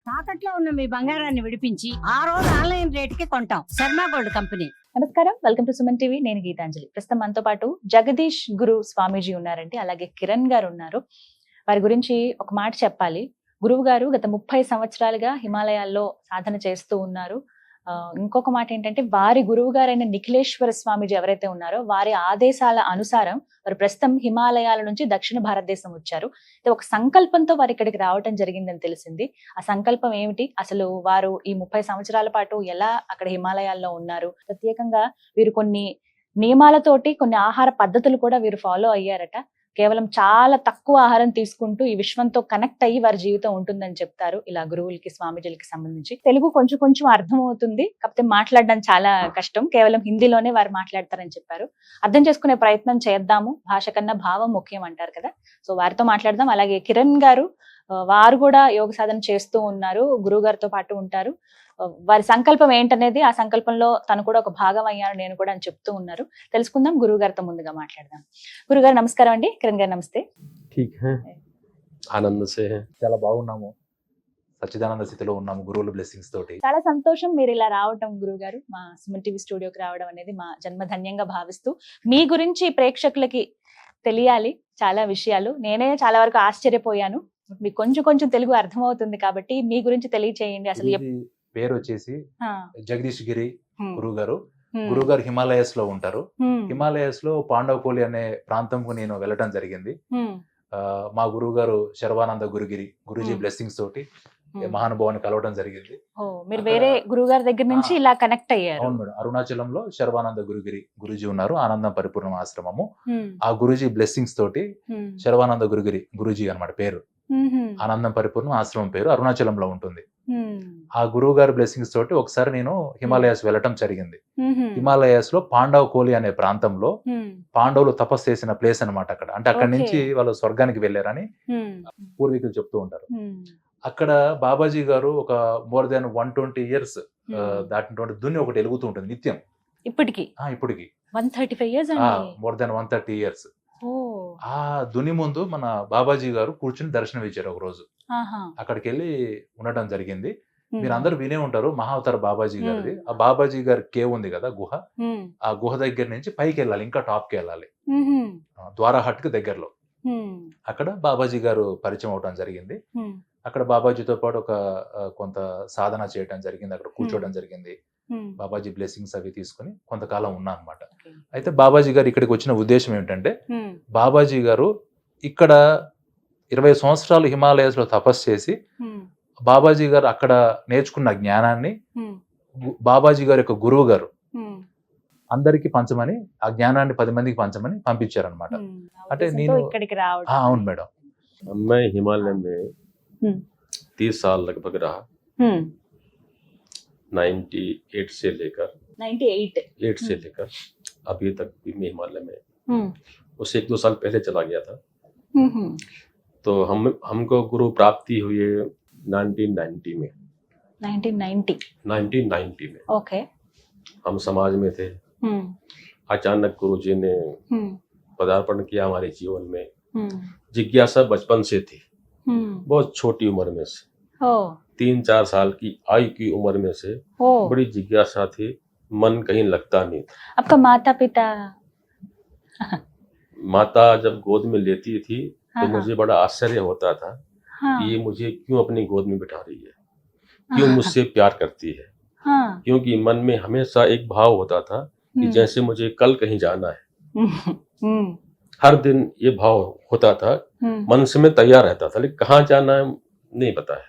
తాకట్లో ఉన్న మీ బంగారాన్ని విడిపించి ఆ రోజు ఆన్లైన్ రేటుకి కొంటాం. Sharma gold company. నమస్కారం, వెల్కమ్ టు సుమన్ టీవీ. నేను గీతాంజలి. ప్రస్తుతం మనతో పాటు జగదీష్ గురు స్వామీజీ ఉన్నారండి, అలాగే కిరణ్ గారు ఉన్నారు. వారి గురించి ఒక మాట చెప్పాలి. గురువు గారు గత 30 సంవత్సరాలుగా హిమాలయాల్లో సాధన చేస్తూ ఉన్నారు. ఇంకొక మాట ఏంటంటే, వారి గురువు గారైన నిఖిలేశ్వర స్వామీజీ ఎవరైతే ఉన్నారో వారి ఆదేశాల అనుసారం వారు ప్రస్తుతం హిమాలయాల నుంచి దక్షిణ భారతదేశం వచ్చారు. ఒక సంకల్పంతో వారు ఇక్కడికి రావటం జరిగిందని తెలిసింది. ఆ సంకల్పం ఏమిటి, అసలు వారు ఈ 30 సంవత్సరాల పాటు ఎలా అక్కడ హిమాలయాల్లో ఉన్నారు, ప్రత్యేకంగా వీరు కొన్ని నియమాలతోటి కొన్ని ఆహార పద్ధతులు కూడా వీరు ఫాలో అయ్యారట. కేవలం చాలా తక్కువ ఆహారం తీసుకుంటూ ఈ విశ్వంతో కనెక్ట్ అయ్యి వారి జీవితం ఉంటుందని చెప్తారు. ఇలా గురువులకి స్వామీజీలకి సంబంధించి తెలుగు కొంచెం అర్థం అవుతుంది, కాకపోతే మాట్లాడడం చాలా కష్టం. కేవలం హిందీలోనే వారు మాట్లాడతారని చెప్పారు. అర్థం చేసుకునే ప్రయత్నం చేద్దాము, భాష కన్నా భావం ముఖ్యం అంటారు కదా. సో వారితో మాట్లాడదాం. అలాగే కిరణ్ గారు, వారు కూడా యోగ సాధన చేస్తూ ఉన్నారు, గురువు గారితో పాటు ఉంటారు. వారి సంకల్పం ఏంటనేది, ఆ సంకల్పంలో తను కూడా ఒక భాగం అయ్యాను నేను కూడా అని చెప్తూ ఉన్నారు. తెలుసుకుందాం. గురువు గారితో ముందుగా మాట్లాడదాం. గురుగారు నమస్కారం అండి. కిరణ్ గారు నమస్తే. ఆనంద్ సే చాలా బాగున్నాము, సచ్చిదానంద స్థితిలో ఉన్నాము గురువుల బ్లెస్సింగ్స్ తోటి. చాలా సంతోషం మీరు ఇలా రావటం, గురువు గారు మా సుమన్ టీవీ స్టూడియోకి రావడం అనేది మా జన్మధన్యంగా భావిస్తూ, మీ గురించి ప్రేక్షకులకి తెలియాలి చాలా విషయాలు. నేనే చాలా వరకు ఆశ్చర్యపోయాను. మీకు కొంచెం తెలుగు అర్థమవుతుంది కాబట్టి మీ గురించి తెలియచేయండి. అసలు పేరు వచ్చేసి జగదీష్ గిరి గురువు గారు. గురువు గారు హిమాలయస్ లో ఉంటారు. హిమాలయస్ లో పాండవకోలి అనే ప్రాంతంకు నేను వెళ్ళటం జరిగింది. మా గురువు గారు శర్వానంద గురుగిరి గురుజీ బ్లెస్సింగ్స్ తోటి మహానుభావాన్ని కలవడం జరిగింది. మీరు వేరే గురువు గారి దగ్గర నుంచి ఇలా కనెక్ట్ అయ్యారు? అవును మేడం. అరుణాచలంలో శర్వానంద గురుగిరి గురుజీ ఉన్నారు, ఆనందం పరిపూర్ణ ఆశ్రమము. ఆ గురుజీ బ్లెస్సింగ్స్ తోటి శర్వానంద గురుగిరి గురుజీ అన్నమాట పేరు. ఆనందం పరిపూర్ణ ఆశ్రమం పేరు అరుణాచలంలో ఉంటుంది. ఆ గురువు గారి బ్లెస్సింగ్స్ తోటి ఒకసారి నేను హిమాలయాస్ వెళ్ళటం జరిగింది. హిమాలయాస్ లో పాండవ కోలి అనే ప్రాంతంలో పాండవులు తపస్సు చేసిన ప్లేస్ అన్నమాట అక్కడ. అంటే అక్కడి నుంచి వాళ్ళు స్వర్గానికి వెళ్ళారని పూర్వీకులు చెప్తూ ఉంటారు. అక్కడ బాబాజీ గారు ఒక మోర్ దాన్ 120 years దాటినటువంటి దున్ని ఒకటి వెలుగుతూ ఉంటుంది నిత్యం. ఇప్పటికి 135 years, మోర్ దాన్ 130 years. ఆ దుని ముందు మన బాబాజీ గారు కూర్చుని దర్శనం ఇచ్చారు ఒక రోజు. అక్కడికి వెళ్ళి ఉండటం జరిగింది. మీరు అందరూ వినే ఉంటారు మహావతార బాబాజీ గారిది. ఆ బాబాజీ గారి కేవ్ ఉంది కదా, గుహ. ఆ గుహ దగ్గర నుంచి పైకి వెళ్ళాలి, ఇంకా టాప్ కి వెళ్ళాలి, ద్వారాహట్ కి దగ్గరలో. అక్కడ బాబాజీ గారు పరిచయం అవడం జరిగింది. అక్కడ బాబాజీతో పాటు ఒక కొంత సాధన చేయడం జరిగింది, అక్కడ కూర్చోవడం జరిగింది. బాబాజీ బ్లెస్సింగ్స్ అవి తీసుకుని కొంతకాలం ఉన్నా అనమాట. అయితే బాబాజీ గారు ఇక్కడికి వచ్చిన ఉద్దేశం ఏమిటంటే, బాబాజీ గారు ఇక్కడ 20 సంవత్సరాలు హిమాలయాస్ లో తపస్సు చేసి బాబాజీ గారు అక్కడ నేర్చుకున్న జ్ఞానాన్ని బాబాజీ గారి యొక్క గురువు గారు అందరికి పంచమని, ఆ జ్ఞానాన్ని 10 మందికి పంచమని పంపించారనమాట. అంటే నేను అవును మేడం. मैं हिमालय में 30 साल लगभग रहा। 98 से लेकर 8 से लेकर अभी तक भी मैं हिमालय में, उससे 1-2 साल पहले चला गया था। तो हमको गुरु प्राप्ति हुई है 1990 में। 1990 में ओके। हम समाज में थे। अचानक गुरु जी ने पदार्पण किया हमारे जीवन में। जिज्ञासा बचपन से थी, बहुत छोटी उम्र में से, 3-4 साल की आयु की उम्र में से बड़ी जिज्ञासा थी, मन कहीं लगता नहीं था। आपका माता पिता? माता जब गोद में लेती थी तो मुझे बड़ा आश्चर्य होता था कि ये मुझे क्यों अपनी गोद में बिठा रही है, क्यों मुझसे प्यार करती है। क्योंकि मन में हमेशा एक भाव होता था कि जैसे मुझे कल कहीं जाना है। हर दिन ये भाव होता था, मन से मैं तैयार रहता था, लेकिन कहाँ जाना है नहीं पता है।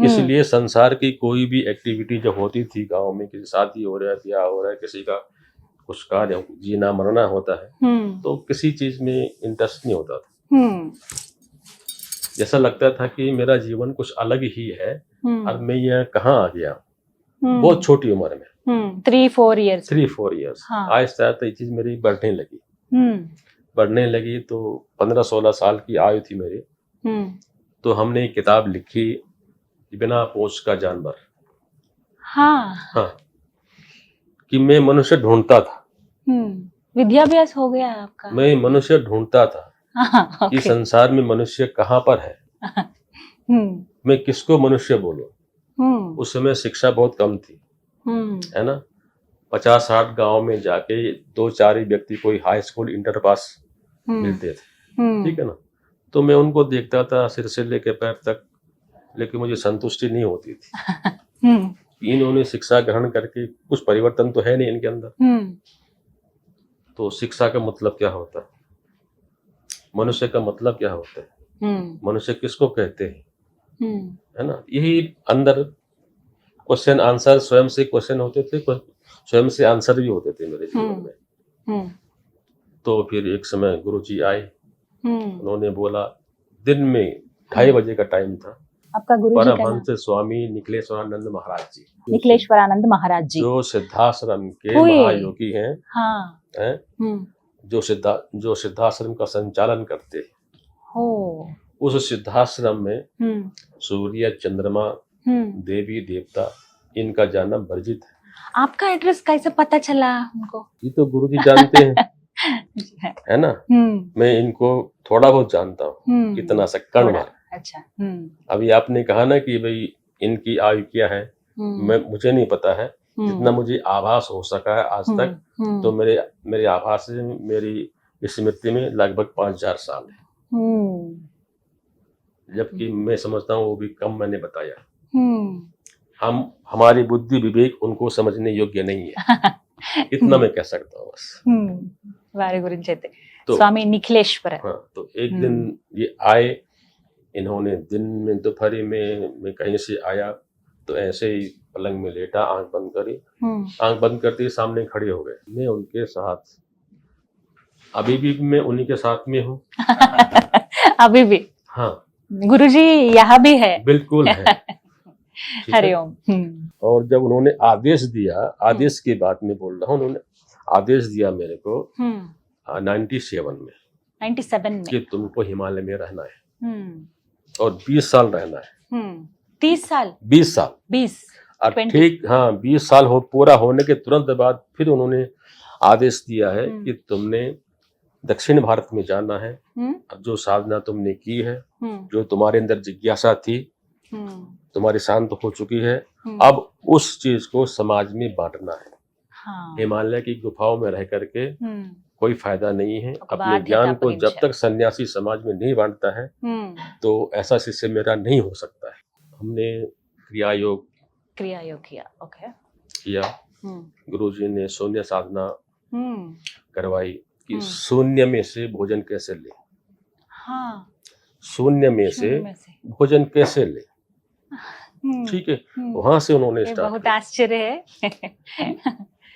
इसलिए संसार की कोई भी एक्टिविटी जो होती थी गांव में, किसी शादी हो रहा है, ब्याह हो रहा है, किसी का कुछ कार्य जीना मरना होता है, तो किसी चीज में इंटरेस्ट नहीं होता था। जैसा लगता था कि मेरा जीवन कुछ अलग ही है और मैं यहाँ कहाँ आ गया। बहुत छोटी उम्र में 3-4 years। आहिस्ता आहिस्ता ये चीज मेरी बढ़ने लगी। तो 15-16 साल की आयु थी मेरी, तो हमने एक किताब लिखी, बिना पूंछ का जानवर। हाँ, कि मैं मनुष्य ढूंढता था। विद्याभ्यास हो गया आपका? मैं मनुष्य ढूंढता था कि संसार में मनुष्य कहाँ पर है। मैं किसको मनुष्य बोलूं। हम्म उस समय शिक्षा बहुत कम थी, है ना। 50-60 गांव में जाके 2-4 ही व्यक्ति कोई हाई स्कूल इंटर पास मिलते थे, ठीक है ना। तो मैं उनको देखता था सिर से लेकर पैर तक, लेकिन मुझे संतुष्टि नहीं होती थी। इन्होंने शिक्षा ग्रहण करके कुछ परिवर्तन तो है नहीं इनके अंदर। तो शिक्षा का मतलब क्या होता है, मनुष्य का मतलब क्या होता है, मनुष्य किसको कहते हैं, है ना। यही अंदर क्वेश्चन आंसर स्वयं से क्वेश्चन होते थे, स्वयं से आंसर भी होते थे मेरे जीवन में। तो फिर एक समय गुरुजी आए, उन्होंने बोला, दिन में 2:30 बजे का टाइम था। आपका गुरुजी का नाम? परमहंस स्वामी निखिलेश्वरानंद महाराज जी, निखिलेश्वरानंद महाराज जी, जो सिद्धाश्रम के हुए। महायोगी हैं, हाँ। हैं, जो सिद्धाश्रम का संचालन करते हैं। हो। उस सिद्धाश्रम में सूर्य, चंद्रमा, देवी देवता, इनका जानना वर्जित है। आपका एड्रेस कैसे पता चला उनको? ये तो गुरुजी जानते हैं, है ना। मैं इनको थोड़ा बहुत जानता हूँ, इतना सा कण भर। अच्छा। अभी आपने कहा ना कि भाई इनकी आयु क्या है, मुझे नहीं पता है। जितना मुझे आभास हो सका है आज तक, तो मेरे आभास से मेरी स्मृति में लगभग 5000 साल है, जबकि मैं समझता हूँ वो भी कम मैंने बताया। हमारी बुद्धि विवेक उनको समझने योग्य नहीं है, इतना मैं कह सकता हूँ बस। वारे गुरुजी అయితే तो स्वामी निखिलेश्वर। हाँ, तो एक दिन ये आए, इन्होंने दिन में दोपहर में मैं कहीं से आया तो ऐसे ही पलंग में लेटा, आंख बंद करी, आंख बंद करते ही सामने खड़े हो गए। मैं उनके साथ अभी भी मैं उन्हीं के साथ में हूँ। अभी भी? हाँ, गुरुजी यहाँ भी है? बिल्कुल है। हरिओम। और जब उन्होंने आदेश दिया, आदेश की बात में बोल रहा हूँ, उन्होंने आदेश दिया मेरे को 97 में कि तुमको हिमालय में रहना है और 20 साल रहना है। 30 साल? 20 साल। 20 ठीक, हाँ, 20 साल पूरा होने के तुरंत बाद फिर उन्होंने आदेश दिया है कि तुमने दक्षिण भारत में जाना है। जो साधना तुमने की है, जो तुम्हारे अंदर जिज्ञासा थी, तुम्हारी शांत हो चुकी है, अब उस चीज को समाज में बांटना है। हाँ। हिमालय की गुफाओं में रह करके कोई फायदा नहीं है। अपने ज्ञान को जब तक सन्यासी समाज में नहीं बांटता है, तो ऐसा शिष्य मेरा नहीं हो सकता है। हमने क्रिया योग किया, ओके, किया। गुरुजी ने शून्य साधना करवाई कि शून्य में से भोजन कैसे ले। हाँ, शून्य में से भोजन कैसे ले, ठीक है। वहां से उन्होंने स्टार्ट। बहुत आश्चर्य है।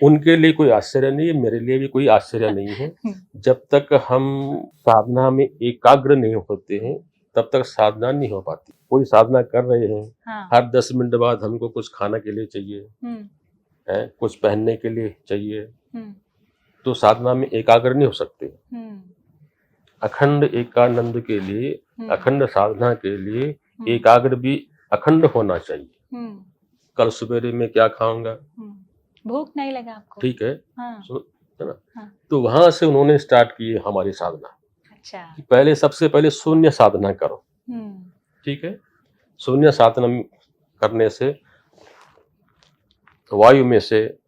उनके लिए कोई आश्चर्य नहीं है, मेरे लिए भी कोई आश्चर्य नहीं है। जब तक हम साधना में एकाग्र नहीं होते हैं, तब तक साधना नहीं हो पाती। कोई साधना कर रहे हैं, हाँ। हर 10 मिनट बाद हमको कुछ खाना के लिए चाहिए, है, कुछ पहनने के लिए चाहिए, तो साधना में एकाग्र नहीं हो सकते। अखंड एकानंद के लिए, अखंड साधना के लिए एकाग्र भी अखंड होना चाहिए। कल सवेरे में क्या खाऊंगा, भूख नहीं लगा आपको, ठीक है, हाँ। है ना। हाँ। तो वहां से उन्होंने स्टार्ट की हमारी साधना। अच्छा। पहले सबसे पहले शून्य साधना करो, ठीक है। शून्य साधना करने से वायु में से,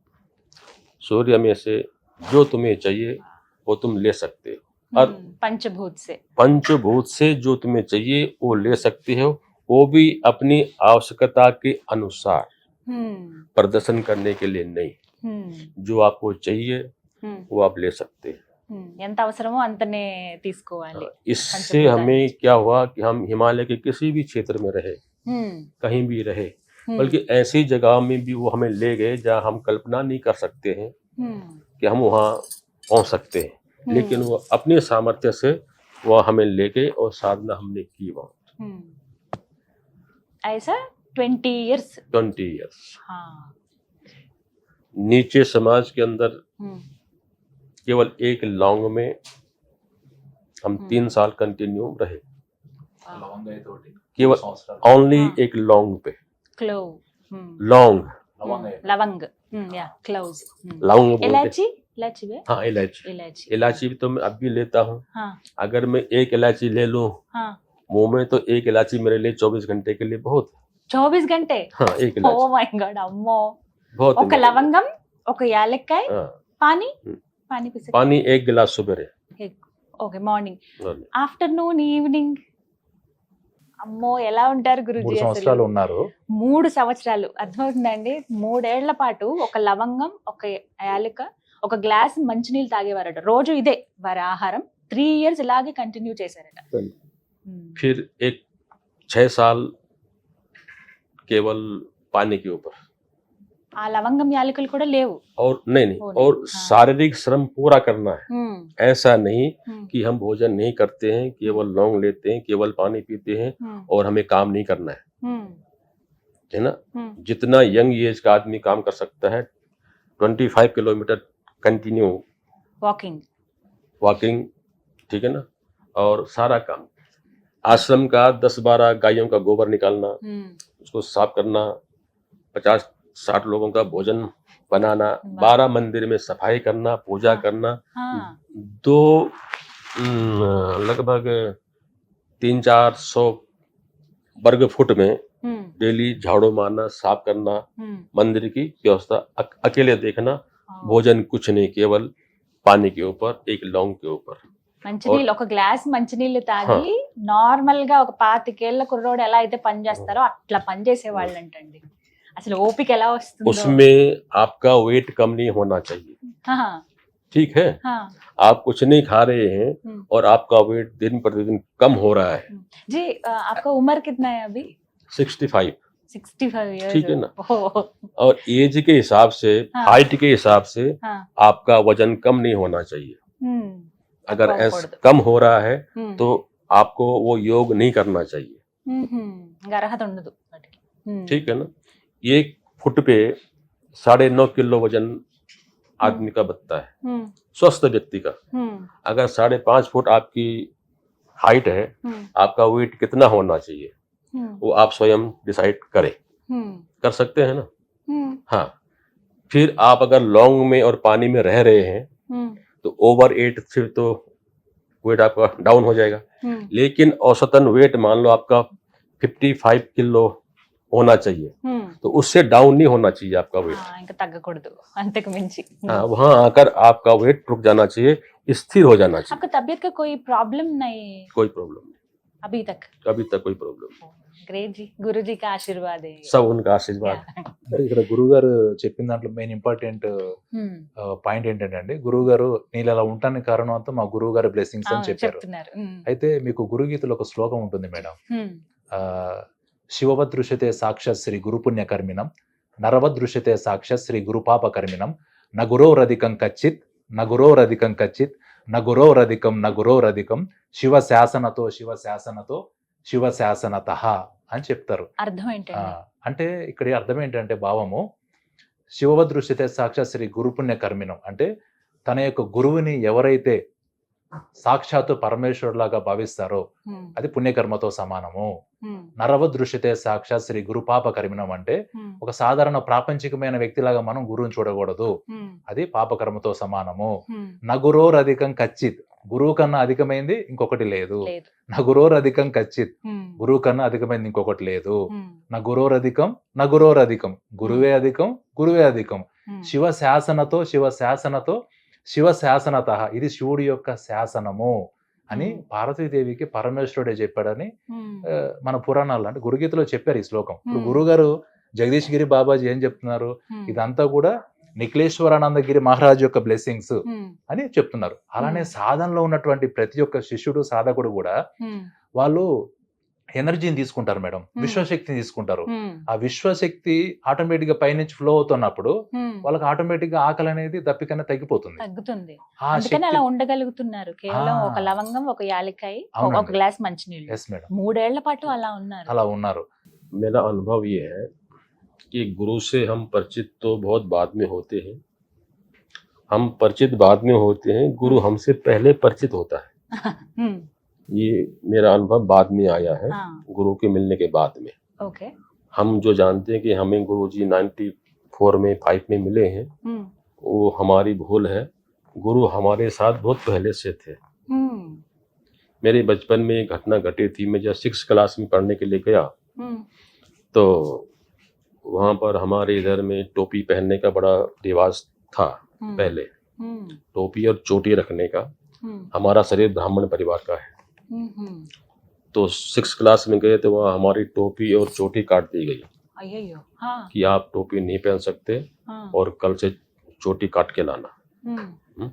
सूर्य में से जो तुम्हें चाहिए वो तुम ले सकते हो। और पंचभूत से जो तुम्हें चाहिए वो ले सकते हो, वो भी अपनी आवश्यकता के अनुसार, प्रदर्शन करने के लिए नहीं। जो आपको चाहिए वो आप ले सकते हैं। ఎంత అవసరమో అంతనే తీసుకోవాలి। इससे हमें क्या हुआ कि हम हिमालय के किसी भी क्षेत्र में रहे, कहीं भी रहे, बल्कि ऐसी जगह में भी वो हमें ले गए जहाँ हम कल्पना नहीं कर सकते हैं कि हम वहाँ पहुँच सकते हैं। लेकिन वो अपने सामर्थ्य से वो हमें ले गए और साधना हमने की वहाँ। ऐसा 20 इयर्स। हाँ। नीचे समाज के अंदर केवल एक लौंग में हम 3 साल कंटिन्यू रहे, केवल ओनली एक लौंग पे। लौंग, लवंग, या क्लोव्स, लौंग बोलते। इलायची, हाँ, इलायची भी तो मैं अब भी लेता हूँ। हाँ। अगर मैं एक इलायची ले लूं, हाँ। मुंह में तो एक इलायची मेरे लिए 24 घंटे के लिए बहुत है। 24 గంటే हाँ, एक ఓ इलायची మై గాడ్ అమ్మో बहुत है ఒక मेरे लिए। లవంగం ఒక యాలక్కాయ हाँ, పానీ हम्म। పానీ పిసి पानी 1 गिलास सुबह ఓకే మార్నింగ్ ఆఫ్టర్నూన్ ఈవినింగ్ అమ్మో ఎలా ఉంటారు 3 గురుజీ సంవత్సరాలు అసలు ఉన్నారు. 3 సంవత్సరాలు అర్థమవుతుందండి 3 ఏళ్ల పాటు ఒక లవంగం ఒక యాలక ఒక గ్లాస్ మంచినీళ్ళు తాగేవారట రోజు ఇదే వారి ఆహారం 3 ఇయర్స్ ఇలాగే కంటిన్యూ చేశారట फिर एक 6 साल केवल पानी के ऊपर ఆ లవంగం యాలకులు కూడా లేవు और नहीं वो नहीं, और हाँ। शारीरिक श्रम पूरा करना है। హ్మ్, ऐसा नहीं హ్మ్, कि हम भोजन नहीं करते हैं, केवल लौंग लेते हैं, केवल पानी पीते हैं హ్మ్, और हमें काम नहीं करना హ్మ్, है ना। హ్మ్. जितना यंग एज का आदमी काम कर सकता है 25 किलोमीटर कंटिन्यू వాకింగ్ वॉकिंग, ठीक है ना, और सारा काम आश्रम का 10-12 गायों का गोबर निकालना, హ్మ్, उसको साफ करना, 50-60 लोगों का भोजन बनाना, वाह। 12 मंदिर में सफाई करना, पूजा हाँ। करना, ఆ, 2 लगभग 300-400 वर्ग फुट में హ్మ్, डेली झाड़ू मारना, साफ करना, హ్మ్. मंदिर की व्यवस्था अकेले देखना, ఆ. भोजन कुछ नहीं, केवल पानी के ऊपर, एक लौंग के ऊपर। మంచినీళ్ళు ఒక గ్లాస్ మంచినీళ్ళు తాగి నార్మల్ గా ఒక 25 కుర్రోడు ఎలా అయితే పని చేస్తారో అట్లా పని చేసే వాళ్ళు అంటండి అసలు ఓపిక ఎలా వస్తుందో उसमें आपका वेट कम नहीं होना चाहिए, हाँ, ठीक है। हाँ, आप कुछ नहीं खा रहे हैं हम्म। और आपका वेट दिन प्रतिदिन कम हो रहा है, जी आपका उम्र कितना है अभी 65, 65 इयर्स ठीक है ना। और एज के हिसाब से, हाँ। हाइट के हिसाब से हाँ, आपका वजन कम नहीं होना चाहिए। हम्म, अगर कम ऐसा कर दो। कम हो रहा है हम्म, तो आपको वो योग नहीं करना चाहिए, ఇంకా అర్హత ఉండదు వాటికి ठीक है ना। एक फुट पे 9.5 किलो वजन आदमी का बनता है, स्वस्थ व्यक्ति का। अगर 5.5 फुट आपकी हाइट है, आपका वेट कितना होना चाहिए वो आप स्वयं डिसाइड करें, कर सकते हैं ना। हाँ, फिर आप अगर लौंग में और पानी में रह रहे हैं तो ओवर 8 फिर तो वेट आपका डाउन हो जाएगा। लेकिन औसतन वेट मान लो आपका 55 किलो होना चाहिए, तो उससे डाउन नहीं होना चाहिए आपका वेट। ఇంకా తగ్గకూడదు అంతకు మించి हाँ, वहां आकर आपका वेट रुक जाना चाहिए, स्थिर हो जाना चाहिए। आपका तबीयत का कोई प्रॉब्लम नहीं कोई प्रॉब्लम नहीं, अभी तक अभी तक कोई प्रॉब्लम नहीं, ग्रेट जी गुरु जी का आशीर्वाद है सब उनका आशीर्वाद। అంటే ఇక్కడ గురువు గారు చెప్పిన దాంట్లో మెయిన్ ఇంపార్టెంట్ పాయింట్ ఏంటంటే గురువు గారు నేను ఇలా ఉంటానికి కారణం అంతా మా గురువు గారి బ్లెస్సింగ్స్ అని చెప్పారు. చెప్తున్నారు అయితే మీకు గురుగీతలో ఒక శ్లోకం ఉంటుంది మేడం. శివవదృశ్యతే సాక్షాత్ శ్రీ గురుపుణ్యకర్మిణం నరవదృశ్యతే సాక్షాత్ శ్రీ గురుపాపకర్మిణం నగురోరధికం కచ్చిత్ నగురోరధికం కచ్చిత్ నగురోరధికం నగురోరధికం శివ శాసనతో శివ శాసనతో శివ శాసనత అని చెప్తారు. అర్థం ఏంటండి అంటే ఇక్కడ అర్థం ఏంటంటే భావము శివవదృశ్యతే సాక్షాత్ శ్రీ గురుపుణ్యకర్మిణం అంటే తన యొక్క గురువుని ఎవరైతే సాక్షాత్తు పరమేశ్వరులాగా భావిస్తారో అది పుణ్యకర్మతో సమానము. నరవదృశ్యతే సాక్షాత్ శ్రీ గురుపాపకర్మిణం అంటే ఒక సాధారణ ప్రాపంచికమైన వ్యక్తిలాగా మనం గురువుని చూడకూడదు, అది పాపకర్మతో సమానము. నగురోరధికం కచ్చిత్ గురువు కన్నా అధికమైంది ఇంకొకటి లేదు. నగురోరధికం కచ్చిత్ గురువు కన్నా అధికమైంది ఇంకొకటి లేదు. నగురోరధికం నగురోరధికం గురువే అధికం గురువే అధికం. శివ శాసనతో శివ శాసనతో శివ శాసనత ఇది శివుడి యొక్క శాసనము అని పార్వతీదేవికి పరమేశ్వరుడే చెప్పాడని మన పురాణాలు అంటే గురుగీతలో చెప్పారు ఈ శ్లోకం. ఇప్పుడు గురువు గారు జగదీష్ గిరి బాబాజీ ఏం చెప్తున్నారు, ఇదంతా కూడా నిఖిలేశ్వరానందగిరి మహారాజ్ యొక్క బ్లెస్సింగ్స్ అని చెప్తున్నారు. అలానే సాధనలో ఉన్నటువంటి ప్రతి ఒక్క శిష్యుడు సాధకుడు కూడా వాళ్ళు ఎనర్జీని తీసుకుంటారు మేడం, విశ్వశక్తిని తీసుకుంటారు. ఆ విశ్వశక్తి ఆటోమేటిక్ గా పైనుంచి ఫ్లో అవుతున్నప్పుడు వాళ్ళకి ఆటోమేటిక్ గా ఆకలి అనేది దప్పికనే తగ్గిపోతుంది. అందుకని అలా ఉండగలుగుతున్నారు. కేవలం ఒక లవంగం ఒక యాలక్కాయ ఒక గ్లాస్ మంచినీళ్ళు 3 ఏళ్ల పాటు అలా ఉన్నారు. मेरा अनुभव ये है कि गुरु से हम परिचित तो बहुत बाद में होते हैं, हम परिचित बाद में होते हैं, गुरु हमसे पहले परिचित होता है। ये मेरा अनुभव बाद में आया है, गुरु के मिलने के बाद में। हम जो जानते हैं कि हमें गुरुजी 94 में 5 में मिले हैं, वो हमारी भूल है। गुरु हमारे साथ बहुत पहले से थे, मेरे बचपन में एक घटना घटी थी। मैं जब 6 क्लास में पढ़ने के लिए गया हम्म तो वहाँ पर हमारे इधर में टोपी पहनने का बड़ा रिवाज था पहले, टोपी और चोटी रखने का। हमारा शरीर ब्राह्मण परिवार का है, तो 6 क्लास में गए तो वहाँ हमारी टोपी और चोटी काट दी गई अय्यो हाँ कि आप टोपी नहीं पहन सकते हाँ और कल से चोटी काट के लाना। हम्म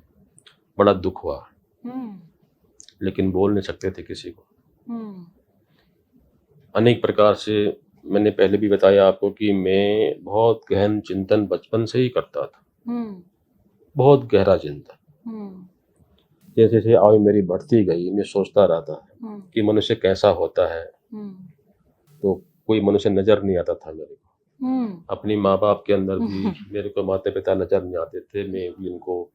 बड़ा दुख हुआ, हम्म लेकिन बोल नहीं सकते थे किसी को। हम्म अनेक प्रकार से मैंने पहले भी बताया आपको कि मैं बहुत गहन चिंतन बचपन से ही करता था, हम्म बहुत गहरा चिंतन। हम्म जैसे जैसे आयु मेरी बढ़ती गई मैं सोचता रहता कि मनुष्य कैसा होता है, तो कोई मनुष्य नजर नहीं आता था मेरे को। अपनी माँ बाप के अंदर भी मेरे को माता पिता नजर नहीं आते थे। मैं भी उनको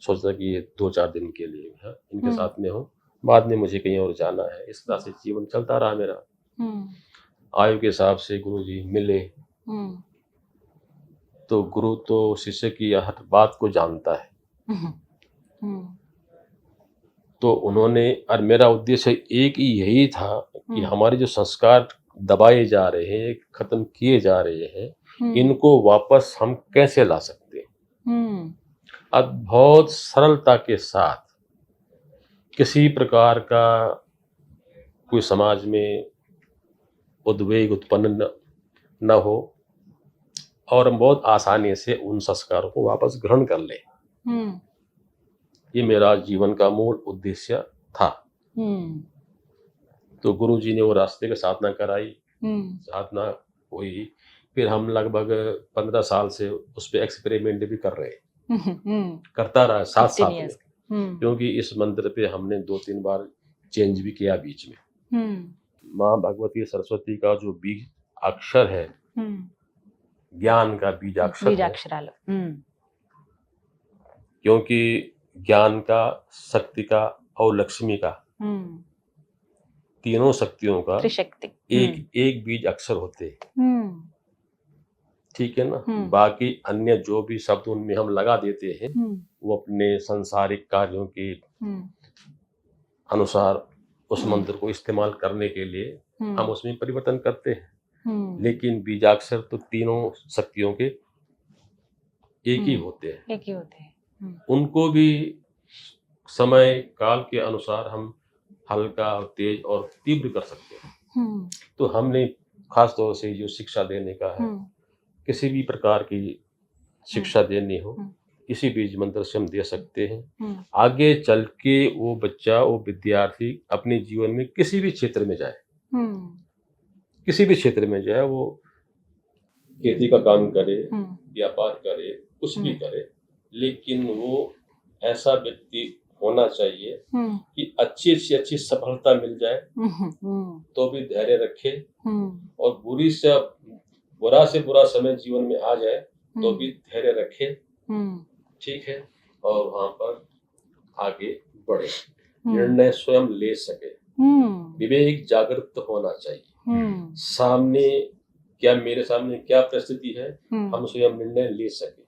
सोचता कि ये 2-4 दिन के लिए है, इनके साथ में हूँ, बाद में मुझे कहीं और जाना है। इस तरह से जीवन चलता रहा मेरा। आयु के हिसाब से गुरु जी मिले, तो गुरु तो शिष्य की हर बात को जानता है। तो उन्होंने, और मेरा उद्देश्य एक ही यही था कि हमारे जो संस्कार दबाए जा रहे हैं, खत्म किए जा रहे हैं, इनको वापस हम कैसे ला सकते हैं। अब बहुत सरलता के साथ, किसी प्रकार का कोई समाज में उद्वेग उत्पन्न न हो और हम बहुत आसानी से उन संस्कारों को वापस ग्रहण कर ले। ये मेरा जीवन का मूल उद्देश्य था। तो गुरु जी ने वो रास्ते की साधना कराई, साधना हुई, फिर हम लगभग 15 साल से उस पर एक्सपेरिमेंट भी कर रहे हैं, करता रहा साथ साथ में, क्योंकि इस मंत्र पे हमने 2-3 बार चेंज भी किया बीच में। माँ भगवती सरस्वती का जो बीज अक्षर है, ज्ञान का बीजाक्षर है, क्योंकि ज्ञान का, शक्ति का और लक्ष्मी का, तीनों शक्तियों का त्रिशक्ति एक बीज अक्षर होते हैं। ठीक है ना। बाकी अन्य जो भी शब्द उनमें हम लगा देते हैं, वो अपने सांसारिक कार्यों के अनुसार उस मंत्र को इस्तेमाल करने के लिए हम उसमें परिवर्तन करते हैं। लेकिन बीजाक्षर तो तीनों शक्तियों के एक ही होते हैं। उनको भी समय काल के अनुसार हम हल्का, तेज और तीव्र कर सकते हैं। तो हमने खास तौर से जो शिक्षा देने का है, किसी भी प्रकार की शिक्षा देनी हो, इसी बीज मंत्र से हम दे सकते हैं। आगे चल के वो बच्चा, वो विद्यार्थी अपने जीवन में किसी भी क्षेत्र में जाए, किसी भी क्षेत्र में जाए, वो खेती का काम करे, व्यापार करे, कुछ भी करे, लेकिन वो ऐसा व्यक्ति होना चाहिए कि अच्छी से अच्छी सफलता मिल जाए तो भी धैर्य रखे, और बुरा से बुरा समय जीवन में आ जाए तो भी धैर्य रखे। ठीक है, और वहां पर आगे बढ़े, निर्णय स्वयं ले सके, विवेक जागृत होना चाहिए। सामने क्या, मेरे सामने क्या परिस्थिति है, हम स्वयं निर्णय ले सके।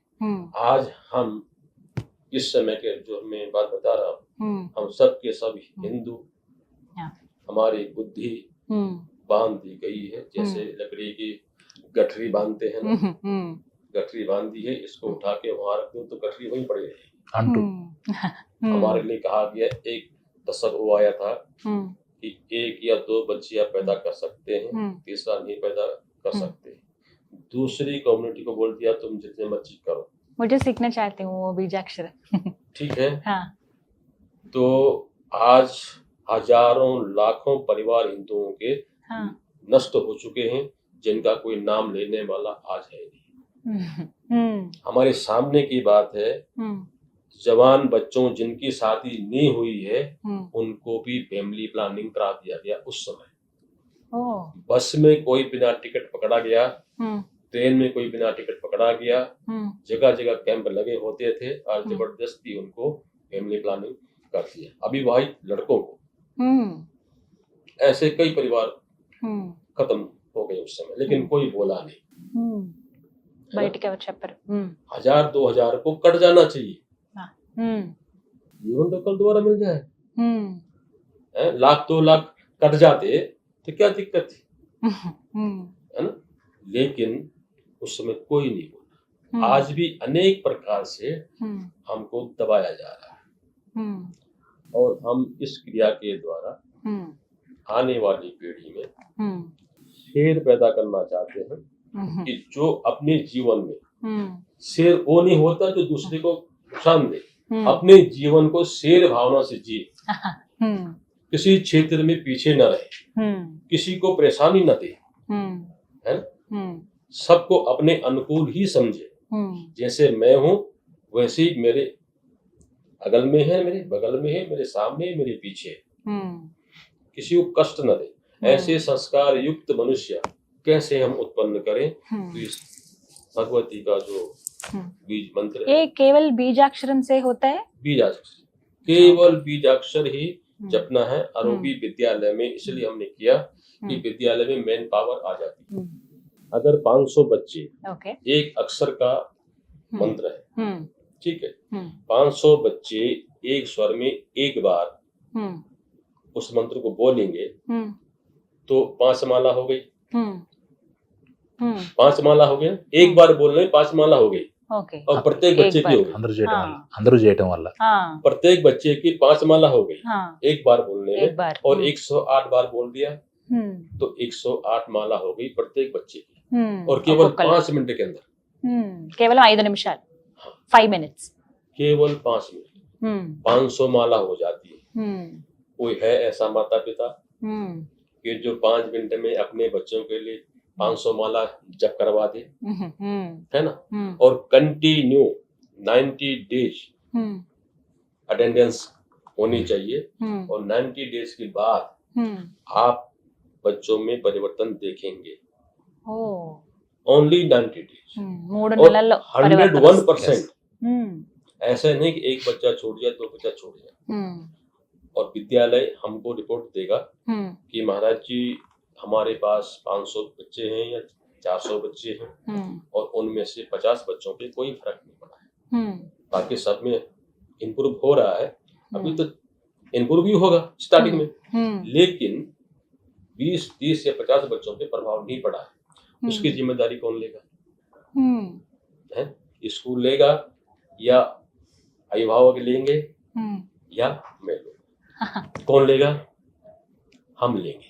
आज हम इस समय के जो मैं बात बता रहा हूँ, हम सब के सब हिंदू, हमारी बुद्धि बांध दी गई है, जैसे लकड़ी की गठरी बांधते हैं ना, गठरी बांध दी है, इसको उठा के वहां रख दो तो गठरी वहीं पड़ी रहेगी। हमारे लिए कहा गया, एक दशक वो आया था कि 1 या 2 बच्चियां पैदा कर सकते हैं, तीसरा नहीं पैदा कर सकते। दूसरी कम्युनिटी को बोल दिया तुम जितने मर्जी करो। मुझे सीखना चाहती हूँ वो बीजाक्षर। ठीक है। हाँ। तो आज हजारों लाखों परिवार हिंदुओं के नष्ट हो चुके हैं, जिनका कोई नाम लेने वाला आज है नहीं। हमारे सामने की बात है, जवान बच्चों जिनकी शादी नहीं हुई है, उनको भी फैमिली प्लानिंग करा दिया गया उस समय। बस में कोई बिना टिकट पकड़ा गया, ट्रेन में कोई बिना टिकट पकड़ा गया, जगह जगह कैंप लगे होते थे और जबरदस्ती उनको फैमिली प्लानिंग कर दिया। अभी भाई लड़कों को, ऐसे कई परिवार खत्म हो गए उस समय, लेकिन कोई बोला नहीं। पर 1000-2000 को कट जाना चाहिए, जीवन तो कल दोबारा मिल जाए। लाख 2 लाख कट जाते तो क्या दिक्कत थी, हम्म, है ना। लेकिन उस समय कोई नहीं बोला। हम्म, आज भी अनेक प्रकार से हम्म, हमको दबाया जा रहा है, हम्म, और हम इस क्रिया के द्वारा हम्म, आने वाली पीढ़ी में हम्म, शेर पैदा करना चाहते हैं हम्म, कि जो अपने जीवन में हम्म, शेर वो नहीं होता जो दूसरे को नुकसान दे, हम्म, अपने जीवन को शेर भावना से जिए, हम्म, किसी क्षेत्र में पीछे न रहे, हम्म, किसी को परेशानी न दे, हम्म, है ना? हम्म, सबको अपने अनुकूल ही समझे। हम्म, जैसे मैं हूं वैसे ही मेरे अगल में है, मेरे बगल में है, मेरे सामने है, मेरे पीछे है। हम्म, किसी को कष्ट न दे। ऐसे संस्कार युक्त मनुष्य कैसे हम उत्पन्न करें, तो इस भगवती का जो बीज मंत्र है, ये केवल बीजाक्षरम से होता है? बीजाक्षर, केवल बीजाक्षर ही जपना है। आरोग्य हम्म, विद्यालय में इसलिए हमने किया कि विद्यालय में मेन पावर आ जाती है। हम्म, अगर 500 बच्चे ओके, एक अक्षर का मंत्र है, हम्म, ठीक है, हम्म, 500 बच्चे एक स्वर में एक बार हम्म, उस मंत्र को बोलेंगे हम्म, तो 5 माला हो गई, हम्म, हम्म, 5 माला हो गई, एक बार बोलने में 5 माला हो गई, ओके, और प्रत्येक एक बच्चे की बार। हो गई, అందరూ చేయటం వల్ల हाँ, प्रत्येक बच्चे की 5 माला हो गई हाँ, एक बार बोलने एक में, बार, और 108 बार बोल दिया हम्म, तो 108 माला हो गई प्रत्येक बच्चे की, हम्म, और केवल ఒక్కొక్కళ్ళు. 5 मिनट के अंदर, కేవలం 5 నిమిషాలు, 5 minutes. केवल 5 मिनट 500 माला हो जाती है। कोई है ऐसा माता पिता कि जो 5 मिनट में अपने बच्चों के लिए 500 माला जप करवा दे, है ना, और कंटिन्यू 90 डेज अटेंडेंस होनी चाहिए, और 90 डेज के बाद आप बच्चों में परिवर्तन देखेंगे। ओनली 90 डेज, 3 और నెలల్లో 101%। ऐसा नहीं कि एक बच्चा छूट जाए, 2 बच्चा छूट जाए। और विद्यालय हमको रिपोर्ट देगा कि महाराज जी हमारे पास 500 बच्चे हैं या 400 बच्चे हैं, और उनमें से 50 बच्चों पे कोई फर्क नहीं पड़ा है, बाकी सब में इम्प्रूव हो रहा है। अभी तो इम्प्रूव ही होगा स्टार्टिंग में, लेकिन 20, 30 या 50 बच्चों पे प्रभाव नहीं पड़ा है। उसकी जिम्मेदारी कौन लेगा? है स्कूल लेगा, या अभिभावक लेंगे, या मैं लूंगा? कौन लेगा? हम लेंगे।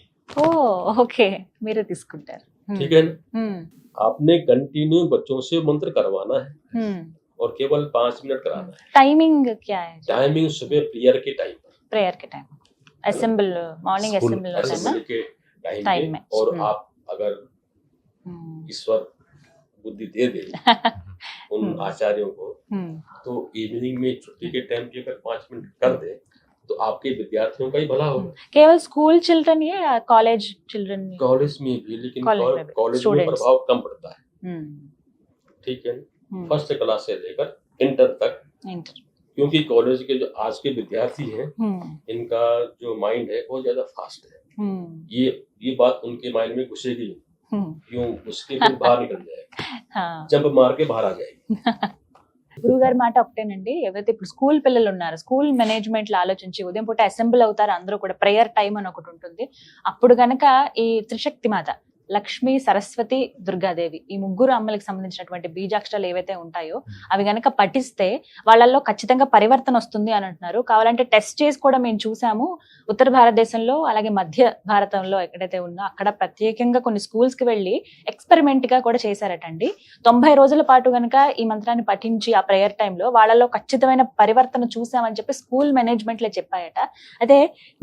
ఓకే, మీరే తీసుకుంటారు. ठीक है ना। आपने कंटिन्यू बच्चों से मंत्र करवाना है, और केवल 5 मिनट कराना है। टाइमिंग क्या है? टाइमिंग सुबह प्रेयर के टाइम पर, प्रेयर के time, assemble, morning School assemble होता है ना, असेंबली के टाइम टाइम में। में। और आप अगर ईश्वर बुद्धि दे दे उन आचार्यों को, तो इवनिंग में छुट्टी के टाइम पे अगर 5 मिनट कर दे तो आपके विद्यार्थियों का ही भला होगा। केवल स्कूल चिल्ड्रन या कॉलेज चिल्ड्रन? कॉलेज में भी, लेकिन कॉलेज में भी, कॉलेज में students। प्रभाव कम पड़ता है, ठीक है। फर्स्ट क्लास से लेकर इंटर तक, क्योंकि कॉलेज के जो आज के विद्यार्थी हैं, इनका जो माइंड है वो ज्यादा फास्ट है। ये बात उनके माइंड में घुसेगी, यूं उसके फिर बाहर निकल जाएगा, जंप मार के बाहर आ जाएगी। గురుగారి మాట ఒకటేనండి, ఎవరైతే ఇప్పుడు స్కూల్ పిల్లలు ఉన్నారో స్కూల్ మేనేజ్మెంట్ లో ఆలోచించి ఉదయం పూట అసెంబ్ల్ అవుతారు అందరూ కూడా, ప్రేయర్ టైం అని ఒకటి ఉంటుంది. అప్పుడు గనక ఈ త్రిశక్తి మాత లక్ష్మి, సరస్వతి, దుర్గాదేవి ఈ ముగ్గురు అమ్మలకు సంబంధించినటువంటి బీజాక్షరాలు ఏవైతే ఉంటాయో అవి గనక పఠిస్తే వాళ్ళల్లో ఖచ్చితంగా పరివర్తన వస్తుంది అని అంటున్నారు. కావాలంటే టెస్ట్ చేసి కూడా మేము చూసాము ఉత్తర భారతదేశంలో, అలాగే మధ్య భారతంలో ఎక్కడైతే ఉన్నా అక్కడ ప్రత్యేకంగా కొన్ని స్కూల్స్ కి వెళ్ళి ఎక్స్పెరిమెంట్ గా కూడా చేశారటండి. 90 రోజుల పాటు గనక ఈ మంత్రాన్ని పఠించి ఆ ప్రేయర్ టైంలో వాళ్ళలో ఖచ్చితమైన పరివర్తన చూసామని చెప్పి స్కూల్ మేనేజ్మెంట్ లో చెప్పాయట. అదే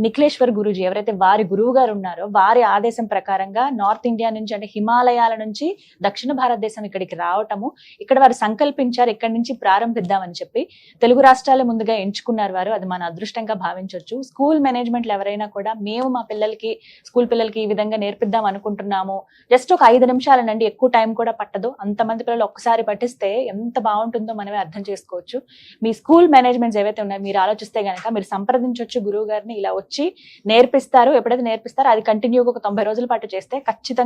నిఖిలేశ్వర్ గురూజీ ఎవరైతే వారి గురువు గారు ఉన్నారో వారి ఆదేశం ప్రకారంగా నార్త్ ఇండియా నుంచి, అంటే హిమాలయాల నుంచి దక్షిణ భారతదేశం ఇక్కడికి రావటము, ఇక్కడ వారు సంకల్పించారు ఇక్కడి నుంచి ప్రారంభిద్దామని చెప్పి. తెలుగు రాష్ట్రాలు ముందుగా ఎంచుకున్నారు వారు, అది మన అదృష్టంగా భావించవచ్చు. స్కూల్ మేనేజ్మెంట్లు ఎవరైనా కూడా మేము మా పిల్లలకి, స్కూల్ పిల్లలకి ఈ విధంగా నేర్పిద్దాం అనుకుంటున్నాము, జస్ట్ ఒక 5 నిమిషాలనండి, ఎక్కువ టైం కూడా పట్టదు, అంతమంది పిల్లలు ఒక్కసారి పఠిస్తే ఎంత బాగుంటుందో మనమే అర్థం చేసుకోవచ్చు. మీ స్కూల్ మేనేజ్మెంట్స్ ఏవైతే ఉన్నాయో మీరు ఆలోచిస్తే గనక మీరు సంప్రదించవచ్చు గురువు గారిని, ఇలా వచ్చి నేర్పిస్తారు. ఎప్పుడైతే నేర్పిస్తారో అది కంటిన్యూగా ఒక 90 రోజుల పాటు చేస్తే ఖచ్చితంగా